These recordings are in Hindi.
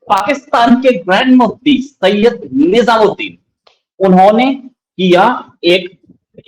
पाकिस्तान के ग्रैंड मुफ्ती सैयद निजामुद्दीन, उन्होंने किया एक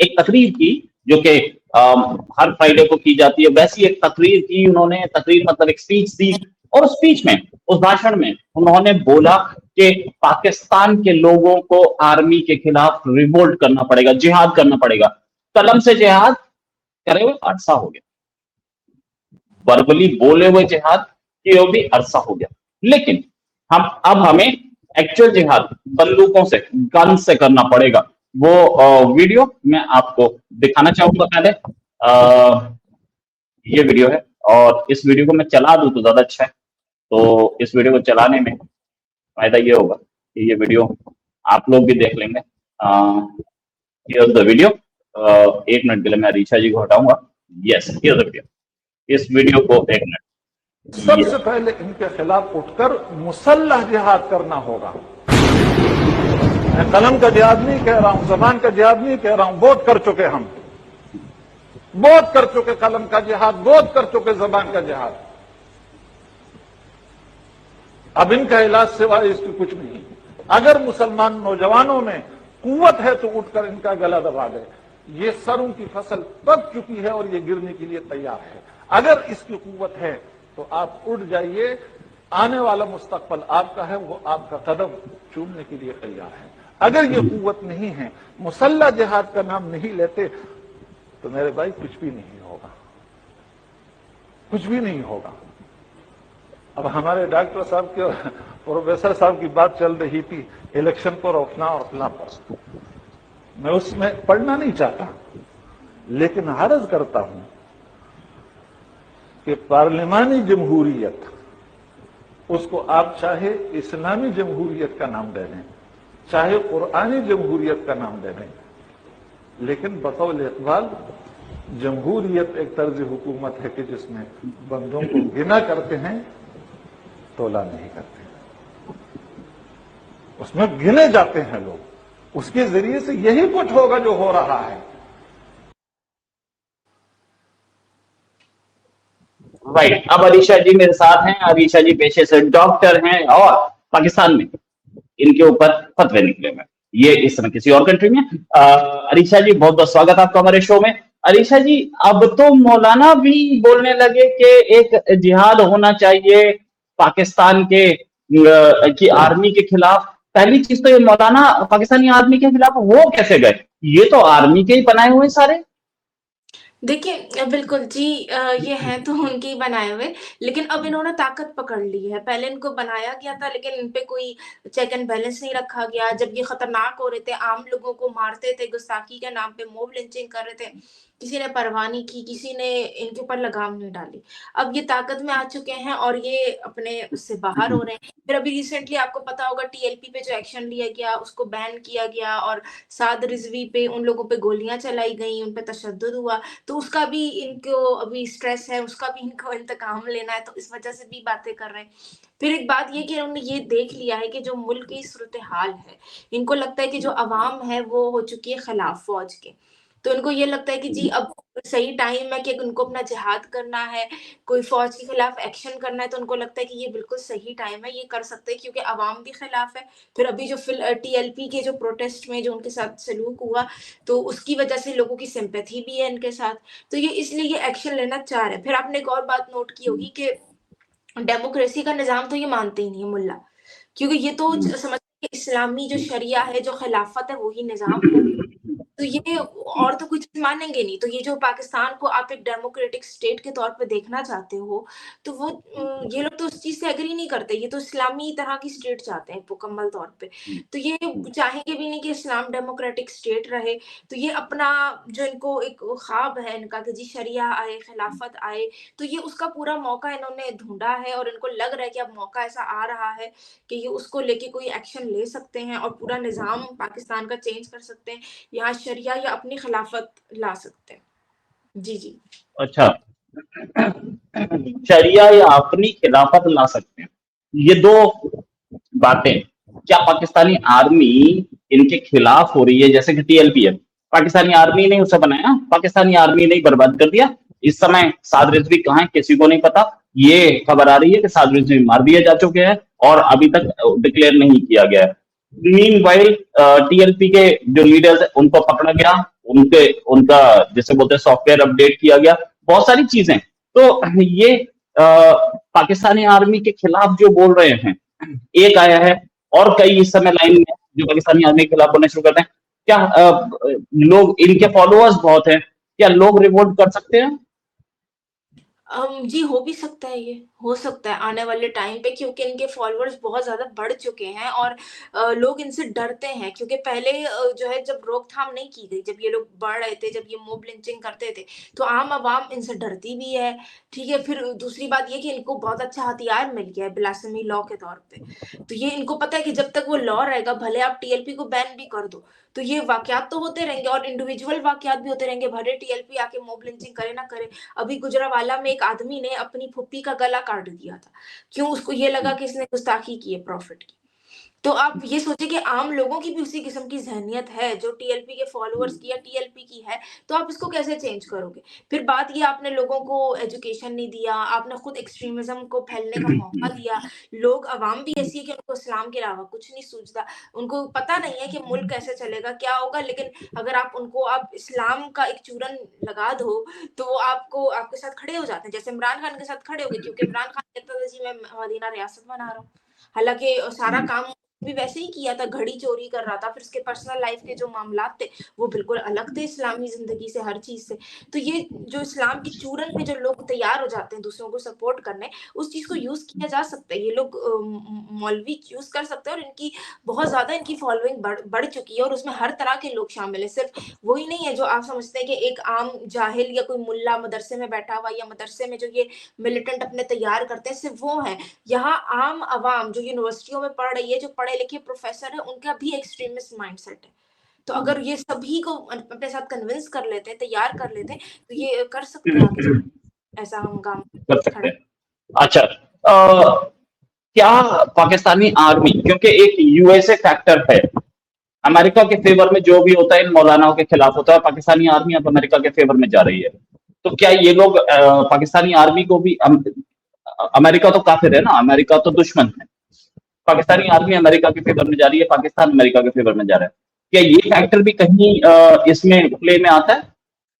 एक तकरीर की, जो कि हर फ्राइडे को की जाती है, वैसी एक तकरीर की उन्होंने। तकरीर मतलब एक स्पीच दी, और उस स्पीच में, उस भाषण में उन्होंने बोला कि पाकिस्तान के लोगों को आर्मी के खिलाफ रिवोल्ट करना पड़ेगा, जिहाद करना पड़ेगा। कलम से जिहाद करे हुए अरसा हो गया, वर्बली बोले हुए जिहाद किए हुए भी अरसा हो गया, लेकिन हमें एक्चुअल जिहाद बंदूकों से, गन से करना पड़ेगा। वो वीडियो मैं आपको दिखाना चाहूंगा। पहले ये वीडियो है, और इस वीडियो को मैं चला दूं तो ज्यादा अच्छा है। तो इस वीडियो को चलाने में फायदा ये होगा कि ये वीडियो आप लोग भी देख लेंगे। Here the video. 1 मिनट के लिए मैं ऋचा जी को हटाऊंगा। Yes, here the video. इस वीडियो को 1 मिनट। सबसे पहले इनके खिलाफ उठकर मुसल्लह जिहाद करना होगा। मैं कलम का जिहाद नहीं कह रहा हूं, जबान का जिहाद नहीं कह रहा हूं। बहुत कर चुके हम, बहुत कर चुके कलम का जिहाद, बहुत कर चुके जबान का जिहाद। अब इनका इलाज सिवाय इसकी कुछ नहीं। अगर मुसलमान नौजवानों में कुव्वत है तो उठकर इनका गला दबा दे। ये सरों की फसल पक चुकी है और ये गिरने के लिए तैयार है। अगर इसकी कुव्वत है तो आप उठ जाइए। आने वाला मुस्तकबल आपका है, वो आपका कदम चूमने के लिए तैयार है। अगर ये कुव्वत नहीं है, मुसल्ला जिहाद का नाम नहीं लेते, तो मेरे भाई कुछ भी नहीं होगा, कुछ भी नहीं होगा। अब हमारे डॉक्टर साहब के, प्रोफेसर साहब की बात चल रही थी इलेक्शन पर, अपना और अपना पर। मैं उसमें पढ़ना नहीं चाहता, लेकिन अर्ज करता हूं कि पार्लिमानी जमहूरियत, उसको आप चाहे इस्लामी जमहूरियत का नाम दे दें, चाहे कुरानी जमहूरियत का नाम दे दें, लेकिन बतौल इकबाल जमहूरियत एक तर्ज हुकूमत है कि जिसमें बंदों को गिना करते हैं, तोला नहीं करते। उसमें गिने जाते हैं लोग। उसके जरिए से यही कुछ होगा जो हो रहा है। राइट। अब अरीशा जी मेरे साथ हैं। अरीशा जी पेशे से डॉक्टर हैं, और पाकिस्तान में इनके ऊपर फतवे निकले हुए, ये इस समय किसी और कंट्री में। अरीशा जी, बहुत बहुत स्वागत आपका हमारे शो में। अरीशा जी, अब तो मौलाना भी बोलने लगे कि एक जिहाद होना चाहिए पाकिस्तान के की आर्मी के खिलाफ। पहली चीज तो ये, मौलाना पाकिस्तानी आर्मी के खिलाफ वो कैसे गए? ये तो आर्मी के ही बनाए हुए सारे। देखिए बिल्कुल जी, ये हैं तो उनके ही बनाए हुए, लेकिन अब इन्होंने ताकत पकड़ ली है। पहले इनको बनाया गया था, लेकिन इन पे कोई चेक एंड बैलेंस नहीं रखा गया। जब ये खतरनाक हो रहे थे, आम लोगों को मारते थे, गुस्ताखी के नाम पे मॉब लिंचिंग कर रहे थे, किसी ने परवाह नहीं की, किसी ने इनके ऊपर लगाम नहीं डाली। अब ये ताकत में आ चुके हैं और ये अपने उससे बाहर हो रहे हैं। फिर अभी रिसेंटली आपको पता होगा टीएलपी पे जो एक्शन लिया गया, उसको बैन किया गया, और साद रिजवी पे उन लोगों पे गोलियां चलाई गई, उन पे तशद्दुद हुआ। तो उसका भी इनको अभी स्ट्रेस है, उसका भी इनको इंतकाम लेना है, तो इस वजह से भी बातें कर रहे हैं। फिर एक बात ये कि उन्होंने ये देख लिया है कि जो मुल्क की सूरत हाल है, इनको लगता है कि जो अवाम है वो हो चुकी है खिलाफ फौज के। तो इनको ये लगता है कि जी अब सही टाइम है कि उनको अपना जिहाद करना है, कोई फौज के खिलाफ एक्शन करना है, तो उनको लगता है कि ये बिल्कुल सही टाइम है, ये कर सकते हैं क्योंकि अवाम भी खिलाफ है। फिर अभी जो टीएलपी के जो प्रोटेस्ट में जो उनके साथ सलूक हुआ, तो उसकी वजह से लोगों की सिंपैथी भी है इनके साथ, तो ये इसलिए ये एक्शन लेना चाह रहे हैं। फिर आपने एक और बात नोट की होगी कि डेमोक्रेसी का निज़ाम तो ये मानते ही नहीं है मुल्ला, क्योंकि ये तो समझते हैं कि इस्लामी जो शरिया है, जो खिलाफत है, वही निज़ाम है। तो ये और तो कुछ मानेंगे नहीं। तो ये जो पाकिस्तान को आप एक डेमोक्रेटिक स्टेट के तौर पे देखना चाहते हो, तो वो ये लोग तो उस चीज़ से एग्री नहीं करते। ये तो इस्लामी तरह की स्टेट चाहते हैं मुकम्मल तौर पे। तो ये चाहेंगे भी नहीं कि इस्लाम डेमोक्रेटिक स्टेट रहे। तो ये अपना जो इनको एक ख्वाब है इनका कि जी शरिया आए, खिलाफत आए, तो ये उसका पूरा मौका इन्होंने ढूँढा है और इनको लग रहा है कि अब मौका ऐसा आ रहा है कि ये उसको लेके कोई एक्शन ले सकते हैं और पूरा निज़ाम पाकिस्तान का चेंज कर सकते हैं। यहाँ शरिया या अपनी खिलाफत ला सकते हैं। जी, जी। अच्छा, शरिया या अपनी खिलाफत ला सकते हैं, ये दो बातें क्या पाकिस्तानी आर्मी इनके खिलाफ हो रही है? जैसे कि टीएलपी है, पाकिस्तानी आर्मी ने उसे बनाया, पाकिस्तानी आर्मी ने बर्बाद कर दिया। इस समय साद रिजवी कहाँ है किसी को नहीं पता। ये खबर आ रही है कि साद रिजवी मार दिए जा चुके हैं, और अभी तक डिक्लेयर नहीं किया गया है। मीनवाइल टीएलपी के जो लीडर्स है उनको पकड़ा गया, उनका जैसे बोलते हैं सॉफ्टवेयर अपडेट किया गया, बहुत सारी चीजें। तो ये पाकिस्तानी आर्मी के खिलाफ जो बोल रहे हैं, एक आया है और कई इस समय लाइन में जो पाकिस्तानी आर्मी के खिलाफ बोलना शुरू करते हैं। क्या लोग, इनके फॉलोअर्स बहुत हैं, क्या लोग रिवोल्ट कर सकते हैं? जी, हो भी सकता है ये, हो सकता है आने वाले टाइम पे, क्योंकि इनके फॉलोअर्स बहुत ज़्यादा बढ़ चुके हैं और लोग इनसे डरते हैं, क्योंकि पहले जो है जब रोकथाम नहीं की गई, जब ये लोग बढ़ रहे थे, जब ये मॉब लिंचिंग करते थे, तो आम आवाम इनसे डरती भी है, ठीक है? फिर दूसरी बात ये कि इनको बहुत अच्छा हथियार मिल गया है ब्लास्फेमी लॉ के तौर पे। तो ये इनको पता है कि जब तक वो लॉ रहेगा, भले आप टीएलपी को बैन भी कर दो, तो ये वाक़यात तो होते रहेंगे और इंडिविजुअल वाक़यात भी होते रहेंगे, भले टीएलपी आके मॉब लिंचिंग करे ना करे। अभी गुजरांवाला में एक आदमी ने अपनी फूफी का गला काट दिया था। क्यों? उसको ये लगा कि इसने गुस्ताखी की है प्रॉफ़िट की। तो आप ये सोचिए कि आम लोगों की भी उसी किस्म की ज़हनियत है, जो टीएलपी के फॉलोअर्स की या टीएलपी की है, तो आप इसको कैसे चेंज करोगे? फिर बात ये, आपने लोगों को एजुकेशन नहीं दिया, आपने खुद एक्सट्रीमिज़्म को फैलने का मौका दिया। लोग अवाम भी ऐसी है कि उनको इस्लाम के अलावा कुछ नहीं सूझता। उनको पता नहीं है कि मुल्क कैसे चलेगा, क्या होगा, लेकिन अगर आप इस्लाम का एक चूरन लगा दो, तो वो आपको आपके साथ खड़े हो जाते हैं। जैसे इमरान खान के साथ खड़े हो गए, क्योंकि इमरान खान कहता था जी मैं मदीना रियासत बना रहा हूँ। हालाँकि सारा काम भी वैसे ही किया था, घड़ी चोरी कर रहा था, फिर उसके पर्सनल लाइफ के जो मामलात थे, वो बिल्कुल अलग थे इस्लामी ज़िंदगी से, हर चीज़ से। तो ये जो इस्लाम की चूरन पे जो लोग तैयार हो जाते हैं दूसरों को सपोर्ट करने, उस चीज़ को यूज़ किया जा सकता है। ये लोग मौलवी यूज़ कर सकते हैं और इनकी बहुत ज़्यादा इनकी फॉलोइंग बढ़ चुकी है और उसमें हर तरह के लोग शामिल हैं। सिर्फ़ वही नहीं है जो आप समझते हैं कि एक आम जाहिल या कोई मुल्ला मदरसे में बैठा हुआ या मदरसे में जो ये मिलिटेंट अपने तैयार करते हैं, सिर्फ़ वो हैं। यहाँ आम अवाम जो यूनिवर्सिटियों में पढ़ रही है, जो पढ़े-लिखे प्रोफ़ेसर हैं, उनका भी एक्सट्रीमिस्ट माइंडसेट है। तो अगर ये सभी को अपने साथ कन्विंस कर लेते हैं, तैयार कर लेते हैं, तो ये कर सकते हैं आगे चल ऐसा हंगामा कर सकते खड़ा। हैं। अच्छा, क्या पाकिस्तानी आर्मी, क्योंकि एक यूएसए फैक्टर है, अमेरिका के फेवर में जो भी होता है इन मौलानाओं के खिलाफ होता है, पाकिस्तानी आर्मी अब अमेरिका के फेवर में जा रही है। तो क्या ये लोग पाकिस्तानी आर्मी को भी अमेरिका तो काफिर है ना, अमेरिका तो दुश्मन है, पाकिस्तानी आर्मी अमेरिका के फेवर में जा रही है, पाकिस्तान अमेरिका के फेवर में जा रहा है, क्या ये फैक्टर भी कहीं इसमें प्ले में आता है?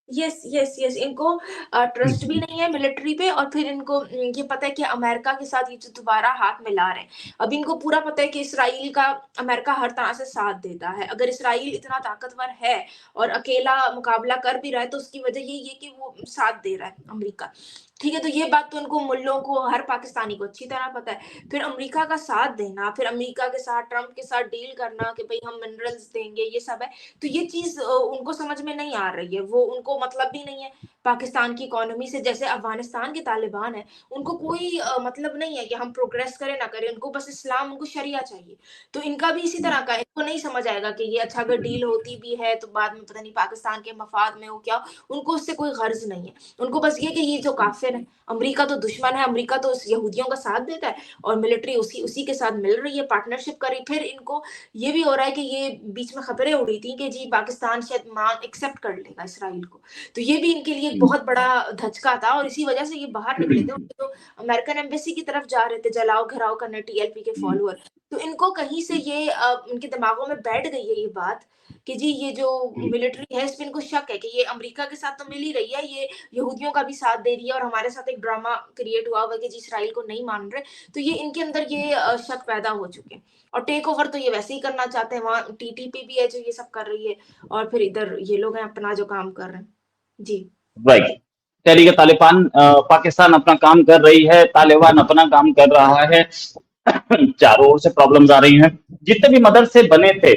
यस, यस, यस, इनको ट्रस्ट भी नहीं है मिलिट्री पे और फिर इनको ये पता है कि अमेरिका के साथ ये जो दोबारा हाथ मिला रहे हैं। अब इनको पूरा पता है कि इसराइल का अमेरिका हर तरह से साथ देता है। अगर इसराइल इतना ताकतवर है और अकेला मुकाबला कर भी रहा है, तो उसकी वजह यही है कि वो साथ दे रहा है अमेरिका। ठीक है, तो ये बात तो उनको, मुल्लों को, हर पाकिस्तानी को अच्छी तरह पता है। फिर अमेरिका का साथ देना, फिर अमेरिका के साथ, ट्रंप के साथ डील करना कि भई हम मिनरल्स देंगे, ये सब है। तो ये चीज़ उनको समझ में नहीं आ रही है, वो उनको मतलब भी नहीं है पाकिस्तान की इकोनॉमी से। जैसे अफ़गानिस्तान के तालिबान हैं, उनको कोई मतलब नहीं है कि हम प्रोग्रेस करें ना करें, उनको बस इस्लाम, उनको शरिया चाहिए। तो इनका भी इसी तरह का है, इनको नहीं समझ आएगा कि ये अच्छा अगर डील होती भी है, तो बाद में पता नहीं पाकिस्तान के मफ़ाद में हो क्या, उनको उससे कोई गर्ज़ नहीं है। उनको बस ये कि ये जो काफ़िर है, अमेरिका तो दुश्मन है, अमेरिका तो उस यहूदियों का साथ देता है और मिलिट्री उसी उसी के साथ मिल रही है, पार्टनरशिप कर रही। फिर इनको ये भी हो रहा है कि ये बीच में खबरें उड़ी थी कि जी पाकिस्तान शायद एक्सेप्ट कर लेगा इसराइल को। तो ये भी इनके लिए एक बहुत बड़ा धचका था और इसी वजह से ये बाहर निकले थे। उनके तो अमेरिकन एम्बेसी की तरफ जा रहे थे जलाओ घेराव करने, टीएलपी के फॉलोअर। तो इनको कहीं से ये इनके दिमागों में बैठ गई है ये बात कि जी ये जो मिलिट्री है, इस पे इनको शक है कि ये अमेरिका के साथ तो मिल ही रही है, ये यहूदियों का भी साथ दे रही है और हमारे साथ एक ड्रामा क्रिएट हुआ हुआ है कि जी इसराइल को नहीं मान रहे। तो ये इनके अंदर ये शक पैदा हो चुके हैं। और टेक ओवर तो ये वैसे ही करना चाहते हैं, वहाँ टीटीपी भी है जो ये सब कर रही है और फिर इधर ये लोग हैं अपना जो काम कर रहे हैं। जी। राइट। तहरीक तालिबान पाकिस्तान अपना काम कर रही है, तालिबान अपना काम कर रहा है। चारों ओर से प्रॉब्लम्स आ रही हैं। जितने भी मदरसे बने थे,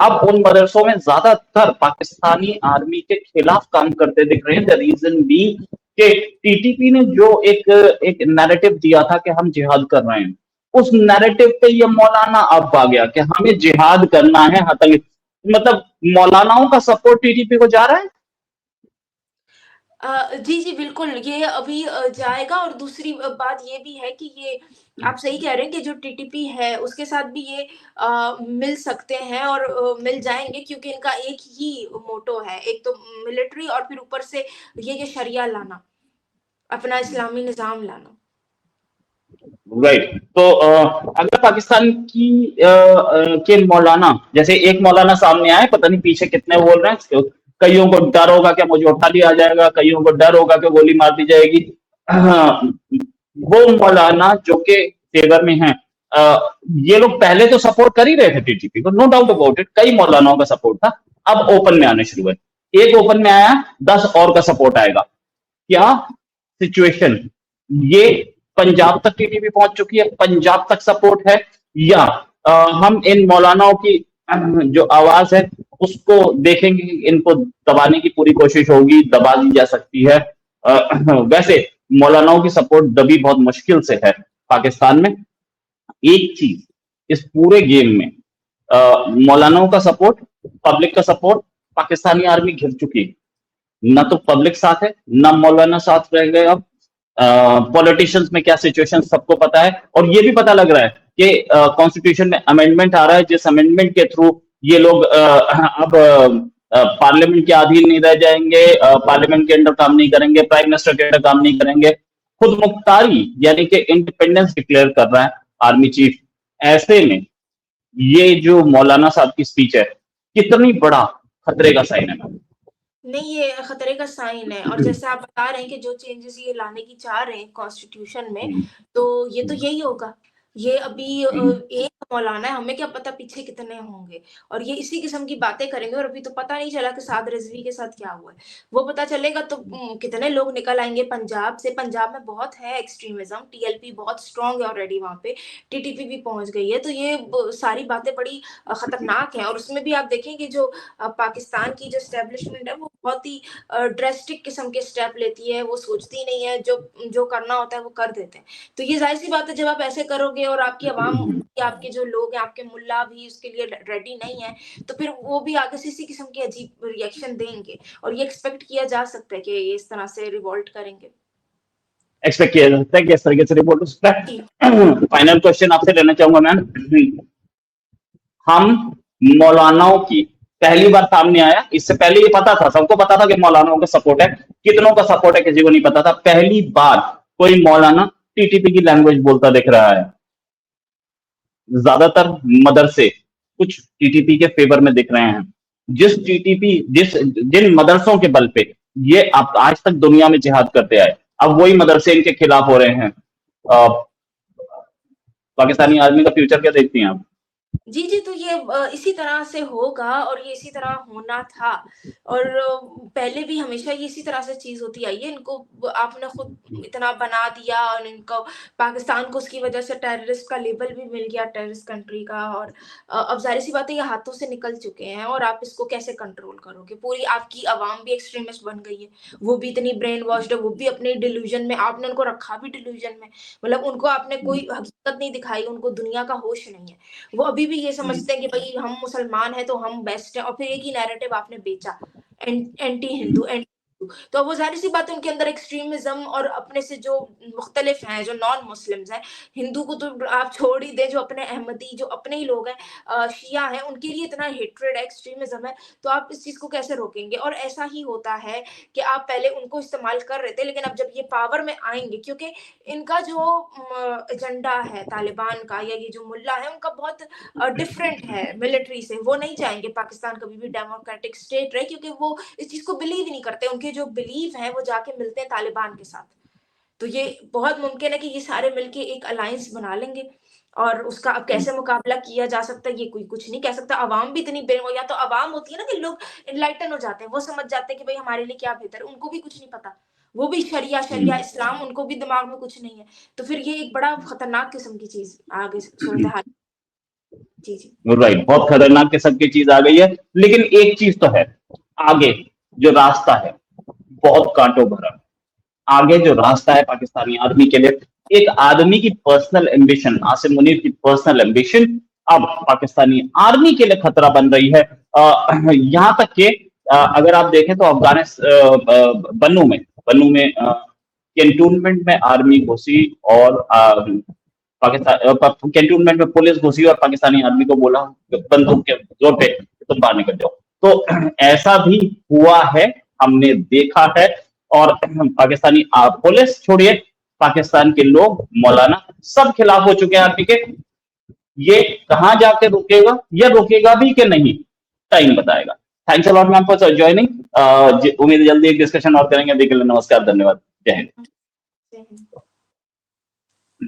अब उन मदरसों में ज्यादातर पाकिस्तानी आर्मी के खिलाफ काम करते दिख रहे हैं। द रीजन बी कि टीटीपी ने जो एक नैरेटिव दिया था कि हम जिहाद कर रहे हैं, उस नैरेटिव पे ये मौलाना अब आ गया कि हमें जिहाद करना है। मतलब मौलानाओं का सपोर्ट टीटीपी को जा रहा है। जी, जी, बिल्कुल, ये अभी जाएगा और दूसरी बात ये भी है कि ये आप सही कह रहे हैं कि जो टीटीपी है, उसके साथ भी ये मिल सकते हैं और मिल जाएँगे क्योंकि इनका एक ही मोटो है, एक तो मिलिट्री और फिर ऊपर से ये शरिया लाना, अपना इस्लामी निज़ाम लाना। राइट। तो अगर पाकिस्तान के मौलाना, जैसे एक मौलाना सामने आए, पता नहीं पीछे कितने बोल रहे हैं, कईयों को डर होगा कि मुझे उठा लिया जाएगा, कईयों को डर होगा कि गोली मार दी जाएगी। वो मौलाना जो के फेवर में हैं, ये लोग पहले तो सपोर्ट कर ही रहे थे टीटीपी को, नो डाउट अबाउट इट, कई मौलानाओं का सपोर्ट था। अब ओपन में आने शुरू हुए, एक ओपन में आया, 10 और का सपोर्ट आएगा। क्या सिचुएशन, ये पंजाब तक टीटीपी पहुंच चुकी है, पंजाब तक सपोर्ट है, या हम इन मौलानाओं की जो आवाज है उसको देखेंगे कि इनको दबाने की पूरी कोशिश होगी, दबा दी जा सकती है। वैसे मौलानाओं की सपोर्ट दबी बहुत मुश्किल से है पाकिस्तान में। एक चीज इस पूरे गेम में, मौलानाओं का सपोर्ट, पब्लिक का सपोर्ट, पाकिस्तानी आर्मी घिर चुकी है। ना तो पब्लिक साथ है, ना मौलाना साथ रह गए। अब पॉलिटिशियंस में क्या सिचुएशन सबको पता है, और ये भी पता लग रहा है कि कॉन्स्टिट्यूशन में अमेंडमेंट आ रहा है, जिस अमेंडमेंट के थ्रू ये लोग अब पार्लियामेंट के अधीन नहीं रह जाएंगे, पार्लियामेंट के अंडर काम नहीं करेंगे, प्राइम मिनिस्टर के अंडर काम नहीं करेंगे, खुद मुख्तारी यानी कि इंडिपेंडेंस डिक्लेयर कर रहा है आर्मी चीफ। ऐसे में ये जो मौलाना साहब की स्पीच है, कितनी बड़ा खतरे का साइन है मैम? नहीं, ये खतरे का साइन है, और जैसे आप बता रहे हैं कि जो चेंजेस ये लाने की चाह रहे हैं कॉन्स्टिट्यूशन में, तो ये तो यही होगा। ये अभी एक मौलाना है, हमें क्या पता पीछे कितने होंगे, और ये इसी किस्म की बातें करेंगे, और अभी तो पता नहीं चला कि साद रिजवी के साथ क्या हुआ है। वो पता चलेगा तो कितने लोग निकल आएंगे पंजाब से। पंजाब में बहुत है एक्सट्रीमिज्म, टीएलपी बहुत स्ट्रांग है ऑलरेडी वहाँ पे, टीटीपी भी पहुंच गई है, तो ये सारी बातें बड़ी खतरनाक है। और उसमें भी आप देखें कि जो पाकिस्तान की जो एस्टेब्लिशमेंट है वो बहुत ही ड्रेस्टिक किस्म के स्टेप लेती है, वो सोचती नहीं है, जो जो करना होता है वो कर देते हैं। तो ये जाहिर सी बात है, जब आप ऐसे करोगे और आपकी आवाम, आपके जो लोग हैं, आपके मुल्ला भी उसके लिए रेडी नहीं है, तो फिर वो भी आगे से इसी किस्म के अजीब रिएक्शन देंगे, और ये एक्सपेक्ट किया जा सकता है कि ये इस तरह से रिवोल्ट करेंगे। एक्सपेक्ट किया जा सकता है कि इस तरीके से रिपोर्ट हो सकता है। जी। फाइनल क्वेश्चन आपसे लेना चाहूंगा मैम, हम मौलानाओं की पहली बार सामने आया, इससे पहले ये पता था, सबको पता था कि मौलानाओं का सपोर्ट है, कितनों का सपोर्ट है किसी को नहीं पता था। पहली बार कोई मौलाना टीटीपी की लैंग्वेज बोलता दिख रहा है। ज्यादातर मदरसे कुछ टीटीपी के फेवर में दिख रहे हैं। जिन मदरसों के बल पे ये अब आज तक दुनिया में जिहाद करते आए, अब वही मदरसे इनके खिलाफ हो रहे हैं। पाकिस्तानी आर्मी का फ्यूचर क्या देखती हैं आप? जी, जी, तो ये इसी तरह से होगा, और ये इसी तरह होना था, और पहले भी हमेशा ये इसी तरह से चीज़ होती आई है। इनको आपने खुद इतना बना दिया, और इनको पाकिस्तान को उसकी वजह से टेररिस्ट का लेबल भी मिल गया, टेररिस्ट कंट्री का, और अब ज़ाहिर-सी बात है ये हाथों से निकल चुके हैं, और आप इसको कैसे कंट्रोल करोगे? पूरी आपकी आवाम भी एक्सट्रीमिस्ट बन गई है, वो भी इतनी ब्रेन वॉश्ड है, वो भी अपने डिल्यूजन में, आपने उनको रखा भी डिल्यूजन में, मतलब उनको आपने कोई हकीकत नहीं दिखाई, उनको दुनिया का होश नहीं है। वो अभी भी ये समझते हैं कि भई हम मुसलमान हैं तो हम बेस्ट हैं, और फिर एक ही नैरेटिव आपने बेचा, एंटी हिंदू, एंटी हिंदू। तो वो ज़ाहिर-सी बात है उनके अंदर एक्सट्रीमिज़्म, और अपने से जो मुख्तलिफ हैं, जो नॉन मुस्लिम्स हैं, हिंदू को तो आप छोड़ ही दें, जो अपने अहमदी, जो अपने ही लोग हैं, शिया हैं, उनके लिए इतना हेट्रेड है, एक्सट्रीमिज़्म है, तो आप इस चीज़ को कैसे रोकेंगे? और ऐसा ही होता है कि आप पहले उनको इस्तेमाल कर रहे थे, लेकिन अब जब ये पावर में आएँगे, क्योंकि इनका जो एजेंडा है तालिबान का, या ये जो मुल्ला है, उनका बहुत डिफरेंट है मिलिट्री से। वो नहीं चाहेंगे पाकिस्तान कभी भी डेमोक्रेटिक स्टेट रहे, क्योंकि वो इस चीज़ को बिलीव ही नहीं करते। उनके जो बिलीव हैं वो जाके मिलते हैं तालिबान के साथ। तो ये बहुत मुमकिन है कि ये सारे मिलके एक अलायंस बना लेंगे, और उसका अब कैसे मुकाबला किया जा सकता है ये कोई कुछ नहीं कह सकता। अवाम भी इतनी या तो अवाम होती है ना कि लोग एनलाइटन हो जाते हैं, वो समझ जाते हैं कि भाई हमारे लिए क्या बेहतर है, उनको भी कुछ नहीं पता। वो भी शरिया इस्लाम, उनको भी दिमाग में कुछ नहीं है। तो फिर ये एक बड़ा खतरनाक किस्म की चीज़ आगे सूरत-ए-हाल। जी, जी। राइट, बहुत खतरनाक किस्म की चीज आ गई है, लेकिन एक चीज तो है, आगे जो रास्ता है बहुत कांटों भरा। आगे जो रास्ता है पाकिस्तानी आर्मी के लिए, एक आदमी की पर्सनल एम्बिशन, आसिम मुनीर की पर्सनल एम्बिशन अब पाकिस्तानी आर्मी के लिए खतरा बन रही है। यहां तक कि अगर आप देखें तो बन्नू में कैंटोनमेंट में आर्मी घुसी, और पाकिस्तान कैंटोनमेंट में पुलिस घुसी और पाकिस्तानी आर्मी को बोला बंदूक के जोर पे तुम बाहर निकल जाओ। तो ऐसा भी हुआ है, हमने देखा है। और पाकिस्तानी पुलिस छोड़िए, पाकिस्तान के लोग, मौलाना सब खिलाफ हो चुके हैं आरपी के। ये कहां जाके रुकेगा, ये रुकेगा भी कि नहीं, टाइम बताएगा। Thanks a lot ma'am for joining. उम्मीद है जल्दी एक डिस्कशन और करेंगे। अभी के लिए नमस्कार, धन्यवाद, जय हिंद। जय हिंद।